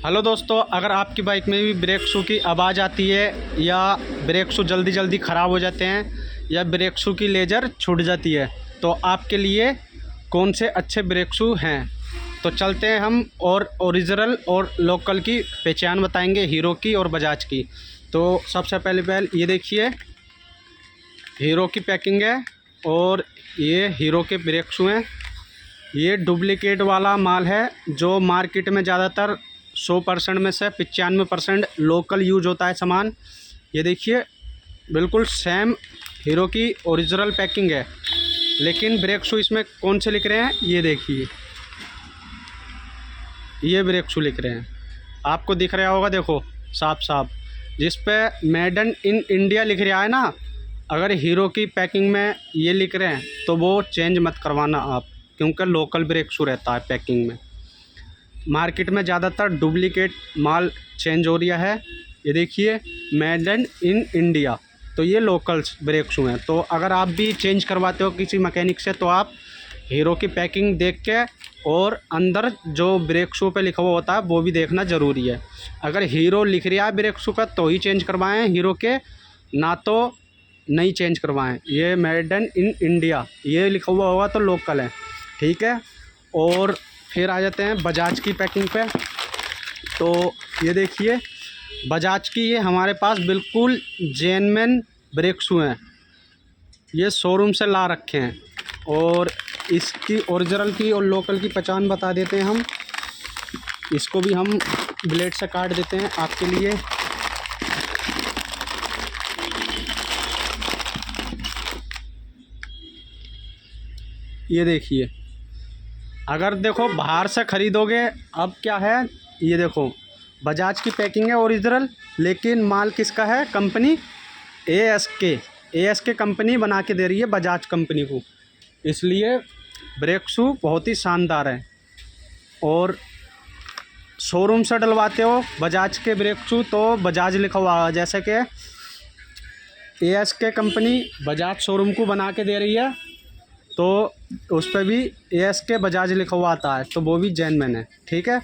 Hello दोस्तों, अगर आपकी बाइक में भी ब्रेक शू की आवाज़ आती है या ब्रेक शू जल्दी जल्दी ख़राब हो जाते हैं या ब्रेक शू की लेजर छूट जाती है तो आपके लिए कौन से अच्छे ब्रेक शू हैं। तो चलते हैं हम और ओरिजिनल और लोकल की पहचान बताएंगे, हीरो की और बजाज की। तो सबसे पहले ये देखिए, हीरो की पैकिंग है और ये हीरो के ब्रेक शू हैं। ये डुप्लीकेट वाला माल है जो मार्केट में ज़्यादातर 100% में से 95% लोकल यूज होता है सामान। ये देखिए बिल्कुल सेम हीरो की ओरिजिनल पैकिंग है, लेकिन ब्रेक शू इसमें कौन से लिख रहे हैं ये देखिए, ये ब्रेक शू लिख रहे हैं, आपको दिख रहा होगा, देखो साफ साफ, जिस पे मेड इन इंडिया लिख रहा है ना। अगर हीरो की पैकिंग में ये लिख रहे हैं तो वो चेंज मत करवाना आप, क्योंकि लोकल ब्रेक शू रहता है पैकिंग में। मार्केट में ज़्यादातर डुप्लीकेट माल चेंज हो रहा है। ये देखिए मेड इन इंडिया, तो ये लोकल ब्रेक शू हैं। तो अगर आप भी चेंज करवाते हो किसी मैकेनिक से तो आप हीरो की पैकिंग देख के और अंदर जो ब्रेक शू पे लिखा हुआ होता है वो भी देखना ज़रूरी है। अगर हीरो लिख रहा है ब्रेक शू का तो ही चेंज करवाएं हीरो के, ना तो नहीं चेंज करवाएं। ये मेड इन इंडिया ये लिखा हुआ होगा तो लोकल है, ठीक है। और फिर आ जाते हैं बजाज की पैकिंग पे। तो ये देखिए बजाज की ये हमारे पास बिल्कुल जेन्युइन ब्रेक शू हैं, ये शोरूम से ला रखे हैं। और इसकी ओरिजिनल की और लोकल की पहचान बता देते हैं हम। इसको भी हम ब्लेड से काट देते हैं आपके लिए। ये देखिए, अगर देखो बाहर से ख़रीदोगे, अब क्या है, ये देखो बजाज की पैकिंग है ओरिजिनल, लेकिन माल किसका है, कंपनी ASK कंपनी बना के दे रही है बजाज कंपनी को, इसलिए ब्रेक शू बहुत ही शानदार है। और शोरूम से डलवाते हो बजाज के ब्रेक शू तो बजाज लिखा हुआ है, जैसे कि ASK कंपनी बजाज शोरूम को बना के दे रही है तो उस पर भी ASK बजाज लिखा हुआ आता है, तो वो भी जेन्युइन है, ठीक है।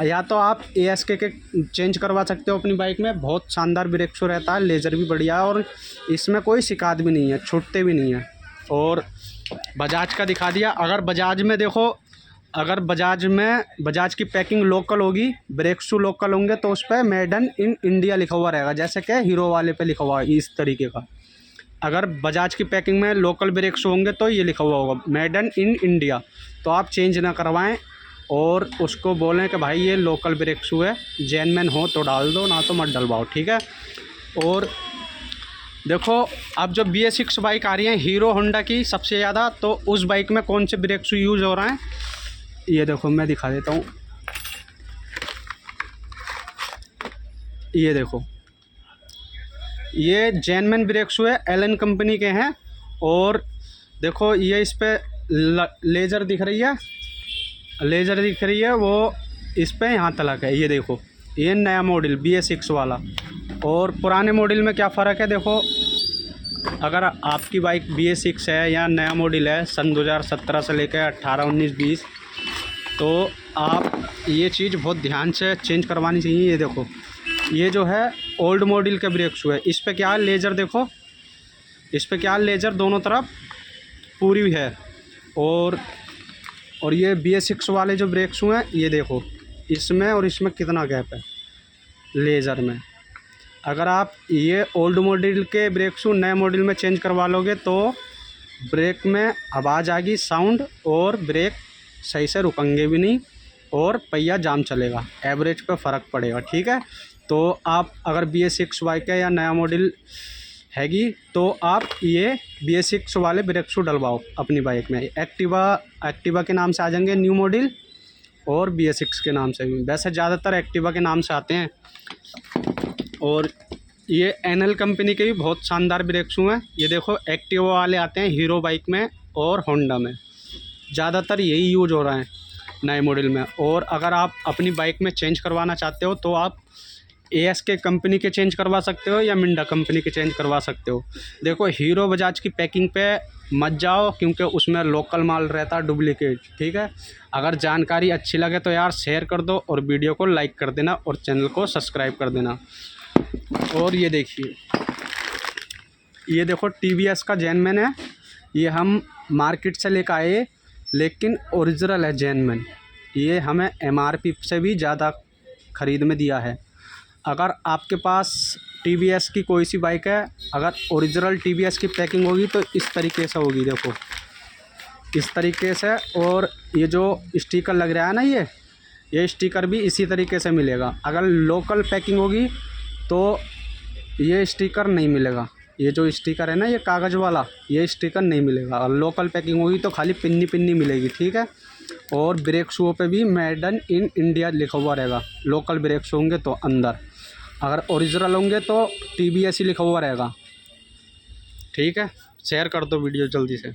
या तो आप ASK के चेंज करवा सकते हो अपनी बाइक में, बहुत शानदार ब्रेक शू रहता है, लेज़र भी बढ़िया है और इसमें कोई शिकायत भी नहीं है, छूटते भी नहीं है। और बजाज का दिखा दिया। अगर बजाज में देखो, अगर बजाज की पैकिंग लोकल होगी, ब्रेक शू लोकल होंगे तो उस पर मेड इन इंडिया लिखा हुआ रहेगा, जैसे कि हीरो वाले पे लिखा हुआ है इस तरीके का। अगर बजाज की पैकिंग में लोकल ब्रेक शू होंगे तो ये लिखा हुआ होगा मेड इन इंडिया, तो आप चेंज ना करवाएं और उसको बोलें कि भाई ये लोकल ब्रेक शू है, जेन्युइन हो तो डाल दो, ना तो मत डलवाओ, ठीक है। और देखो अब जो BS6 बाइक आ रही है हीरो होंडा की सबसे ज़्यादा, तो उस बाइक में कौन से ब्रेक शू यूज़ हो रहे हैं ये देखो, मैं दिखा देता हूँ। ये देखो, ये जेन्युइन ब्रेक शू है, एलन कंपनी के हैं। और देखो ये इस पर लेज़र दिख रही है, वो इस पर यहाँ तलक है। ये देखो ये नया मॉडल BS6 वाला और पुराने मॉडल में क्या फ़र्क है। देखो अगर आपकी बाइक BS6 है या नया मॉडल है सन 2017 से लेकर 18, 19, 20, तो आप ये चीज़ बहुत ध्यान से चेंज करवानी चाहिए। ये देखो ये जो है ओल्ड मॉडल के ब्रेक शू है, इस पे क्या है लेज़र, देखो इस पे क्या है लेज़र दोनों तरफ पूरी है। और ये BS6 वाले जो ब्रेक शू हैं ये देखो इसमें और इसमें कितना गैप है लेज़र में। अगर आप ये ओल्ड मॉडल के ब्रेक शू नए मॉडल में चेंज करवा लोगे तो ब्रेक में आवाज़ आएगी, साउंड, और ब्रेक सही से रुकेंगे भी नहीं और पहिया जाम चलेगा, एवरेज पे फ़र्क पड़ेगा, ठीक है। तो आप अगर BS6 बाइक है या नया मॉडल हैगी तो आप ये BS6 वाले ब्रेक शू डलवाओ अपनी बाइक में। एक्टिवा के नाम से आ जाएंगे न्यू मॉडल और BS6 के नाम से भी, वैसे ज़्यादातर एक्टिवा के नाम से आते हैं। और ये NL कंपनी के भी बहुत शानदार ब्रेक शू हैं। ये देखो एक्टिवा वाले आते हैं हीरो बाइक में और होंडा में, ज़्यादातर यही यूज हो रहा है नए मॉडल में। और अगर आप अपनी बाइक में चेंज करवाना चाहते हो तो आप ASK कंपनी के चेंज करवा सकते हो या मिंडा कंपनी के चेंज करवा सकते हो। देखो हीरो बजाज की पैकिंग पे मत जाओ, क्योंकि उसमें लोकल माल रहता है, डुप्लीकेट। ठीक है, अगर जानकारी अच्छी लगे तो यार शेयर कर दो और वीडियो को लाइक कर देना और चैनल को सब्सक्राइब कर देना। और ये देखिए, ये देखो TVS का जेनमैन है, ये हम मार्केट से लेकर आए, लेकिन ओरिजिनल है, जेनमैन। ये हमें MRP से भी ज़्यादा ख़रीद में दिया है। अगर आपके पास TVS की कोई सी बाइक है, अगर ओरिजिनल TVS की पैकिंग होगी तो इस तरीके से होगी, देखो इस तरीके से। और ये जो स्टिकर लग रहा है ना, ये स्टिकर भी इसी तरीके से मिलेगा। अगर लोकल पैकिंग होगी तो ये स्टिकर नहीं मिलेगा। ये जो स्टिकर है ना, ये कागज़ वाला, ये स्टिकर नहीं मिलेगा। और लोकल पैकिंग होगी तो खाली पिन्नी मिलेगी। ठीक है, और ब्रेक शू पे भी मेड इन इंडिया लिखा हुआ रहेगा। लोकल ब्रेक शू होंगे तो अंदर, अगर ओरिजिनल होंगे तो TVS ही लिखा हुआ रहेगा। ठीक है, शेयर कर दो वीडियो जल्दी से।